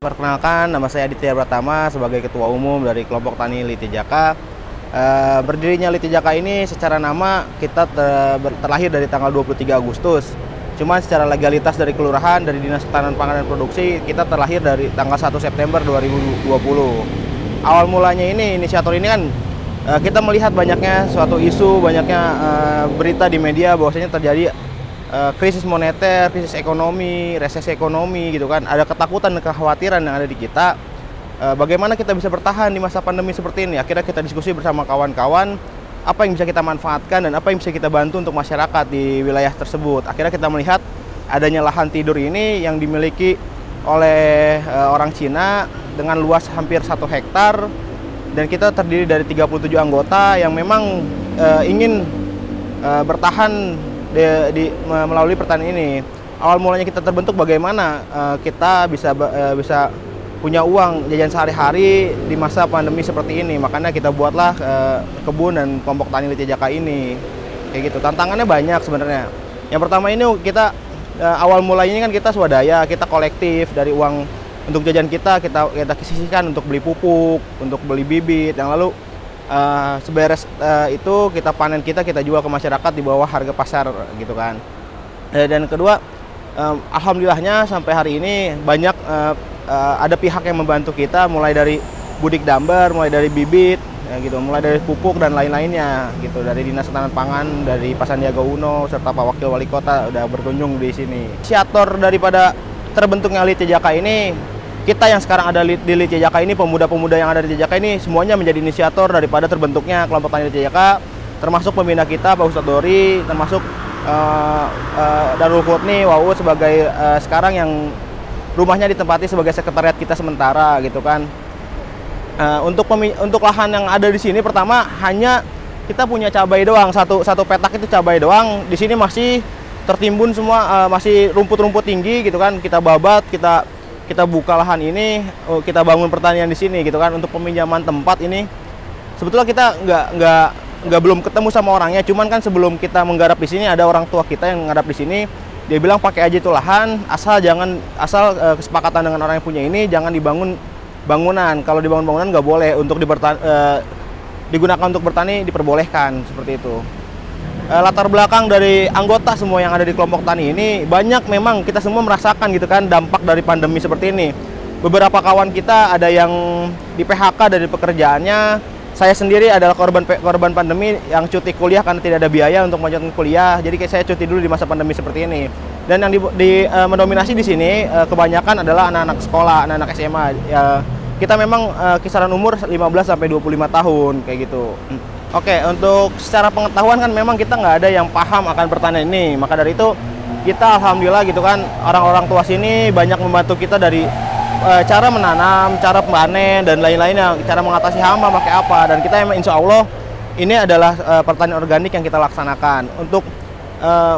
Perkenalkan, nama saya Aditya Pratama sebagai Ketua Umum dari Kelompok Tani Litijaka. Berdirinya Litijaka ini secara nama kita terlahir dari tanggal 23 Agustus. Cuman secara legalitas dari kelurahan, dari Dinas Ketahanan Pangan dan Produksi, kita terlahir dari tanggal 1 September 2020. Awal mulanya ini, inisiator ini kan kita melihat banyaknya suatu isu, banyaknya berita di media bahwasanya terjadi krisis moneter, krisis ekonomi, resesi ekonomi gitu kan. Ada ketakutan dan kekhawatiran yang ada di kita. Bagaimana kita bisa bertahan di masa pandemi seperti ini? Akhirnya kita diskusi bersama kawan-kawan apa yang bisa kita manfaatkan dan apa yang bisa kita bantu untuk masyarakat di wilayah tersebut. Akhirnya kita melihat adanya lahan tidur ini yang dimiliki oleh orang Cina dengan luas hampir 1 hektar, dan kita terdiri dari 37 anggota yang memang ingin bertahan melalui pertanian ini. Awal mulanya kita terbentuk bagaimana kita bisa punya uang jajan sehari-hari di masa pandemi seperti ini. Makanya kita buatlah kebun dan kelompok tani Litijaka ini. Kayak gitu. Tantangannya banyak sebenarnya. Yang pertama ini kita awal mulanya kan kita swadaya, kita kolektif dari uang untuk jajan kita sisihkan untuk beli pupuk, untuk beli bibit, yang lalu seberes itu kita panen, kita jual ke masyarakat di bawah harga pasar gitu kan. Dan kedua, alhamdulillahnya sampai hari ini banyak ada pihak yang membantu kita, mulai dari Budik Damber, mulai dari bibit gitu, mulai dari pupuk dan lain-lainnya gitu, dari Dinas Ketahanan Pangan, dari Pak Sandiaga Uno serta Pak Wakil Wali Kota udah berkunjung di sini. Inisiator daripada terbentuknya Litijaka ini, kita yang sekarang ada di Litijaka ini, pemuda-pemuda yang ada di Litijaka ini semuanya menjadi inisiator daripada terbentuknya kelompok tani Litijaka, termasuk pembina kita Pak Ustadz Dori, termasuk Darul Qutni Wau sebagai sekarang yang rumahnya ditempati sebagai sekretariat kita sementara gitu kan. Untuk lahan yang ada di sini, pertama hanya kita punya cabai doang, satu petak itu cabai doang. Di sini masih tertimbun semua, masih rumput-rumput tinggi gitu kan. Kita babat, kita buka lahan ini, kita bangun pertanian di sini gitu kan. Untuk peminjaman tempat ini sebetulnya kita nggak belum ketemu sama orangnya, cuman kan sebelum kita menggarap di sini ada orang tua kita yang menggarap di sini. Dia bilang pakai aja itu lahan, asal kesepakatan dengan orang yang punya ini, jangan dibangun bangunan. Kalau dibangun bangunan nggak boleh, untuk digunakan untuk bertani diperbolehkan, seperti itu. Latar belakang dari anggota semua yang ada di kelompok tani ini, banyak memang kita semua merasakan gitu kan dampak dari pandemi seperti ini. Beberapa kawan kita ada yang di PHK dari pekerjaannya. Saya sendiri adalah korban pandemi yang cuti kuliah karena tidak ada biaya untuk melanjutkan kuliah. Jadi saya cuti dulu di masa pandemi seperti ini. Dan yang mendominasi di sini kebanyakan adalah anak-anak sekolah, anak-anak SMA. Kita memang kisaran umur 15 sampai 25 tahun kayak gitu. Oke, untuk secara pengetahuan kan memang kita nggak ada yang paham akan pertanian ini. Maka dari itu kita alhamdulillah gitu kan, orang-orang tua sini banyak membantu kita dari cara menanam, cara panen dan lain-lainnya, cara mengatasi hama pakai apa. Dan kita emang insya Allah ini adalah pertanian organik yang kita laksanakan. Untuk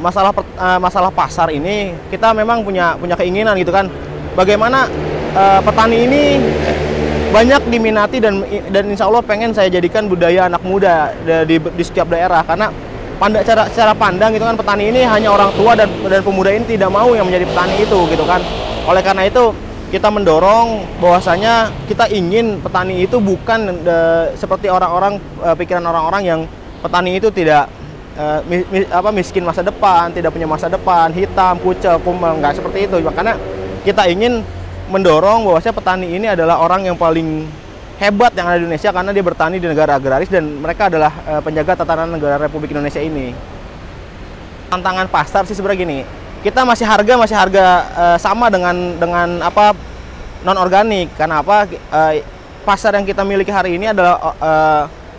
masalah pasar ini kita memang punya keinginan gitu kan, bagaimana petani ini banyak diminati dan insya Allah pengen saya jadikan budaya anak muda di setiap daerah. Karena secara pandang gitu kan, petani ini hanya orang tua dan pemuda ini tidak mau yang menjadi petani itu gitu kan. Oleh karena itu kita mendorong bahwasanya kita ingin petani itu bukan seperti pikiran orang-orang yang petani itu tidak miskin masa depan, tidak punya masa depan, hitam, kucel, kumbang, nggak seperti itu. Makanya kita ingin mendorong bahwasanya petani ini adalah orang yang paling hebat yang ada di Indonesia, karena dia bertani di negara agraris dan mereka adalah penjaga tatanan negara Republik Indonesia ini. Tantangan pasar sih sebenarnya gini, kita masih harga sama dengan apa non organik. Karena apa? Pasar yang kita miliki hari ini adalah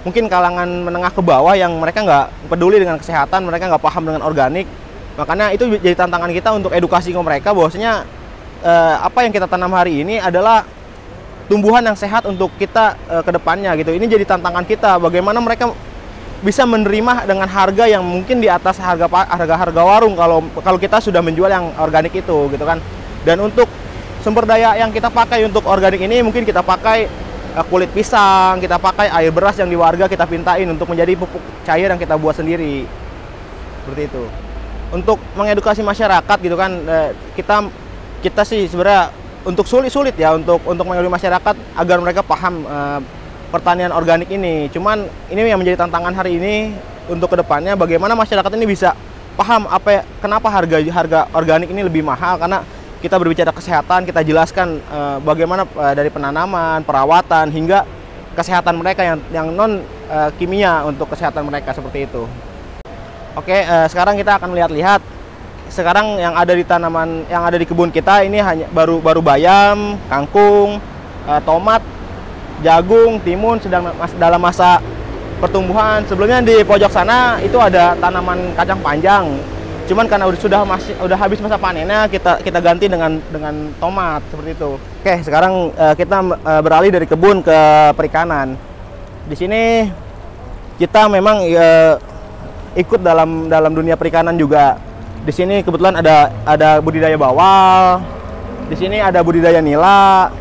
mungkin kalangan menengah ke bawah yang mereka nggak peduli dengan kesehatan, mereka nggak paham dengan organik. Makanya itu jadi tantangan kita untuk edukasi ke mereka bahwasanya apa yang kita tanam hari ini adalah tumbuhan yang sehat untuk kita ke depannya gitu. Ini jadi tantangan kita, bagaimana mereka bisa menerima dengan harga yang mungkin di atas harga warung kalau kita sudah menjual yang organik itu gitu kan. Dan untuk sumber daya yang kita pakai untuk organik ini, mungkin kita pakai kulit pisang, kita pakai air beras yang di warga kita pintain untuk menjadi pupuk cair yang kita buat sendiri, seperti itu. Untuk mengedukasi masyarakat gitu kan, kita sih sebenarnya untuk sulit ya untuk mengeloli masyarakat agar mereka paham pertanian organik ini. Cuman ini yang menjadi tantangan hari ini untuk kedepannya, bagaimana masyarakat ini bisa paham kenapa harga organik ini lebih mahal, karena kita berbicara kesehatan, kita jelaskan bagaimana dari penanaman, perawatan hingga kesehatan mereka yang non kimia untuk kesehatan mereka seperti itu. Oke, sekarang kita akan lihat-lihat. Sekarang yang ada di tanaman yang ada di kebun kita ini hanya baru bayam, kangkung, tomat, jagung, timun sedang dalam masa pertumbuhan. Sebelumnya di pojok sana itu ada tanaman kacang panjang. Cuman karena sudah habis masa panennya, kita ganti dengan tomat seperti itu. Oke, sekarang kita beralih dari kebun ke perikanan. Di sini kita memang ikut dalam dunia perikanan juga. Di sini kebetulan ada budidaya bawal. Di sini ada budidaya nila.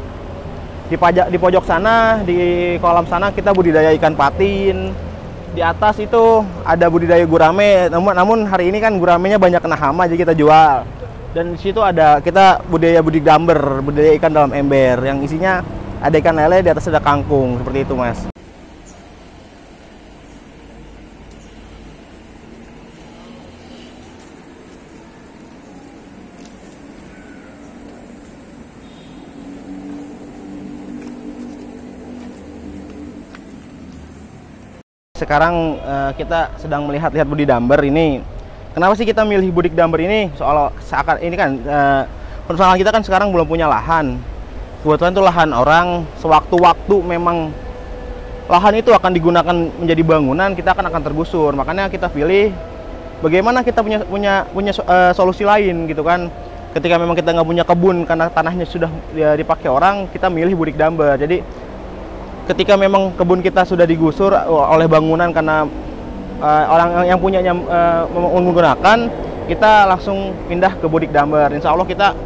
Di pojok sana, di kolam sana kita budidaya ikan patin. Di atas itu ada budidaya gurame. Namun hari ini kan guramenya banyak kena hama, jadi kita jual. Dan di situ ada kita budidaya budidamber, budidaya ikan dalam ember yang isinya ada ikan lele, di atas ada kangkung, seperti itu, Mas. Sekarang kita sedang melihat-lihat budidamber ini. Kenapa sih kita milih budidamber ini? Seakan ini kan persoalan kita kan sekarang belum punya lahan. Kebetulan itu lahan orang, sewaktu-waktu memang lahan itu akan digunakan menjadi bangunan, kita akan tergusur. Makanya kita pilih bagaimana kita punya solusi lain gitu kan. Ketika memang kita nggak punya kebun karena tanahnya sudah dipakai orang, kita milih budidamber. Jadi ketika memang kebun kita sudah digusur oleh bangunan karena orang yang punyanya menggunakan, kita langsung pindah ke budidamber. Insya Allah kita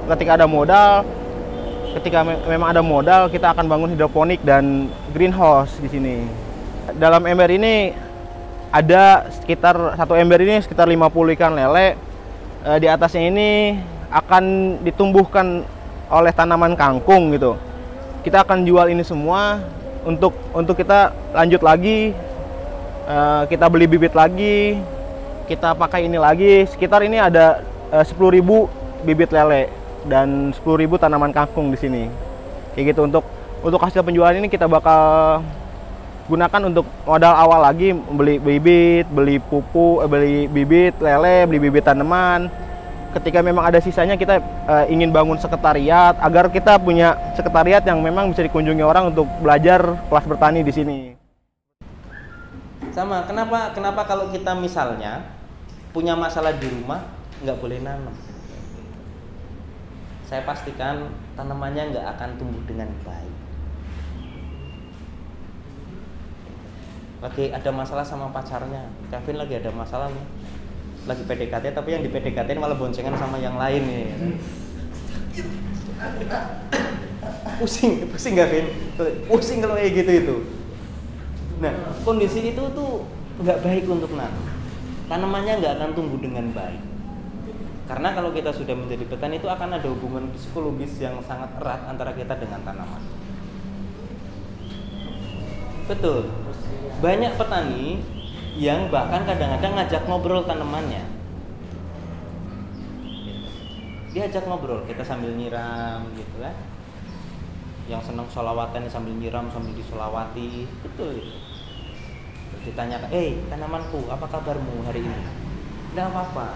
ketika memang ada modal, kita akan bangun hidroponik dan greenhouse di sini. Dalam ember ini ada satu ember ini sekitar 50 ikan lele. Di atasnya ini akan ditumbuhkan oleh tanaman kangkung gitu. Kita akan jual ini semua untuk kita lanjut lagi, kita beli bibit lagi, kita pakai ini lagi. Sekitar ini ada 10.000 bibit lele dan 10.000 tanaman kangkung di sini. Kayak gitu. Untuk hasil penjualan ini kita bakal gunakan untuk modal awal lagi, beli bibit, beli pupuk, beli bibit lele, beli bibit tanaman. Ketika memang ada sisanya, kita ingin bangun sekretariat agar kita punya sekretariat yang memang bisa dikunjungi orang untuk belajar kelas bertani di sini. Sama, kenapa kalau kita misalnya punya masalah di rumah nggak boleh nanam? Saya pastikan tanamannya nggak akan tumbuh dengan baik. Lagi ada masalah sama pacarnya, Kevin lagi ada masalah nih, lagi PDKT, tapi yang di PDKT malah boncengan sama yang lain nih. Pusing nggak, Vin? Pusing kalau kayak gitu itu. Nah, kondisi itu tuh nggak baik untuk nanam. Tanamannya nggak akan tumbuh dengan baik. Karena kalau kita sudah menjadi petani itu akan ada hubungan psikologis yang sangat erat antara kita dengan tanaman. Betul. Banyak petani yang bahkan kadang-kadang ngajak ngobrol tanamannya. Dia ajak ngobrol, kita sambil nyiram gitu kan. Yang senang sholawatan sambil nyiram, sambil disolawati. Betul. Ditanyakan, tanamanku, apa kabarmu hari ini? Tidak apa-apa.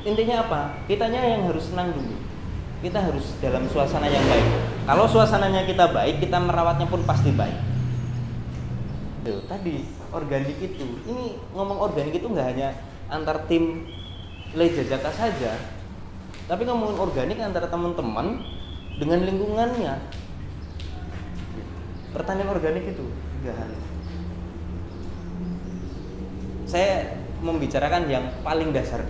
Intinya apa? Kitanya yang harus senang dulu. Kita harus dalam suasana yang baik. Kalau suasananya kita baik, kita merawatnya pun pasti baik. Tadi organik itu, ini ngomong organik itu nggak hanya antar tim Lejajaka saja, tapi ngomongin organik antara teman-teman dengan lingkungannya. Pertanian organik itu 3 hal. Saya membicarakan yang paling dasar,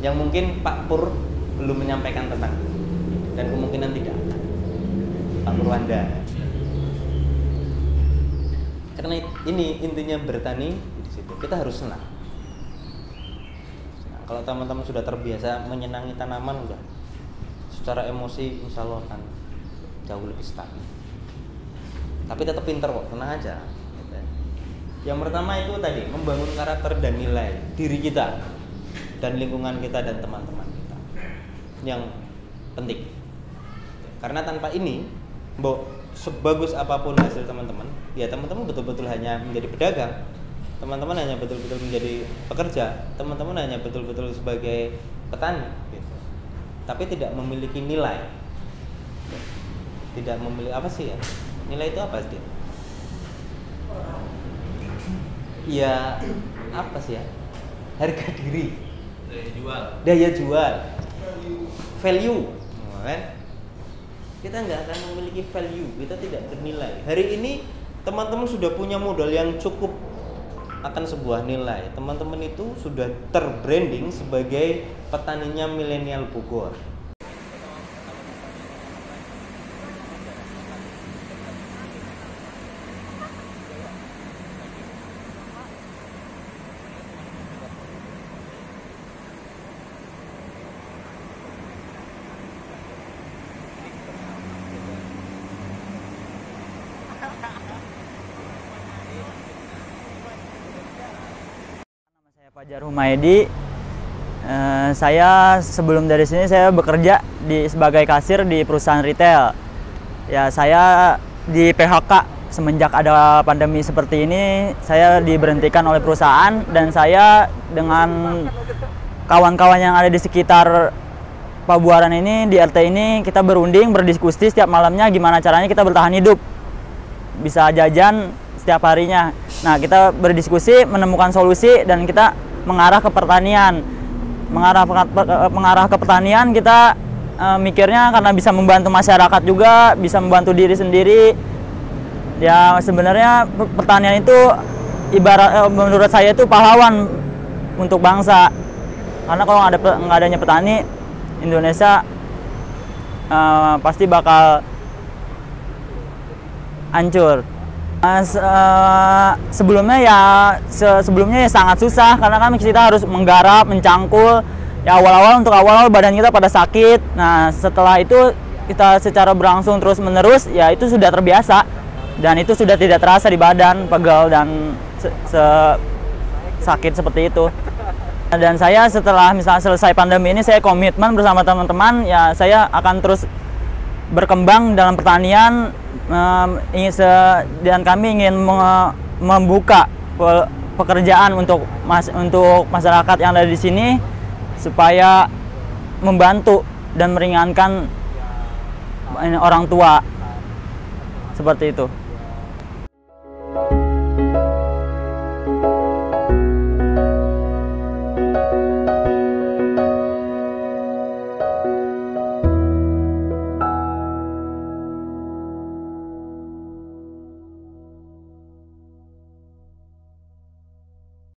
yang mungkin Pak Pur belum menyampaikan tentang, dan kemungkinan tidak akan. Pak Purwanda. Karena ini intinya bertani di situ. Kita harus senang. Kalau teman-teman sudah terbiasa menyenangi tanaman, secara emosi insya Allah akan jauh lebih stabil. Tapi tetap pinter kok, tenang aja. Gitu. Yang pertama itu tadi membangun karakter dan nilai diri kita dan lingkungan kita dan teman-teman kita yang penting. Karena tanpa ini, sebagus apapun hasil teman-teman, ya teman-teman betul-betul hanya menjadi pedagang, teman-teman hanya betul-betul menjadi pekerja, teman-teman hanya betul-betul sebagai petani, gitu. Tapi tidak memiliki nilai, tidak memiliki apa sih ya? Nilai itu apa sih? Ya apa sih ya? Harga diri, daya jual, value, kan? Kita nggak akan memiliki value, kita tidak bernilai. Hari ini teman-teman sudah punya modal yang cukup akan sebuah nilai. Teman-teman itu sudah terbranding sebagai petaninya milenial Bogor. Fajar Humaydi, saya sebelum dari sini saya bekerja sebagai kasir di perusahaan retail. Ya, saya di PHK semenjak ada pandemi seperti ini. Saya diberhentikan oleh perusahaan dan saya dengan kawan-kawan yang ada di sekitar Pabuaran ini, di RT ini, kita berunding, berdiskusi setiap malamnya gimana caranya kita bertahan hidup, bisa jajan setiap harinya. Nah, kita berdiskusi, menemukan solusi dan kita mengarah ke pertanian. Mengarah ke pertanian kita mikirnya karena bisa membantu masyarakat juga, bisa membantu diri sendiri. Ya sebenarnya pertanian itu ibarat menurut saya itu pahlawan untuk bangsa. Karena kalau nggak adanya petani, Indonesia pasti bakal hancur. Sebelumnya ya sangat susah karena kan kita harus menggarap, mencangkul. Ya untuk awal badan kita pada sakit. Nah, setelah itu kita secara berlangsung terus menerus ya itu sudah terbiasa dan itu sudah tidak terasa di badan, pegal dan sakit seperti itu. Dan saya setelah misalnya selesai pandemi ini saya komitmen bersama teman-teman ya saya akan terus berkembang dalam pertanian. Dan kami ingin membuka pekerjaan untuk masyarakat yang ada di sini supaya membantu dan meringankan orang tua seperti itu.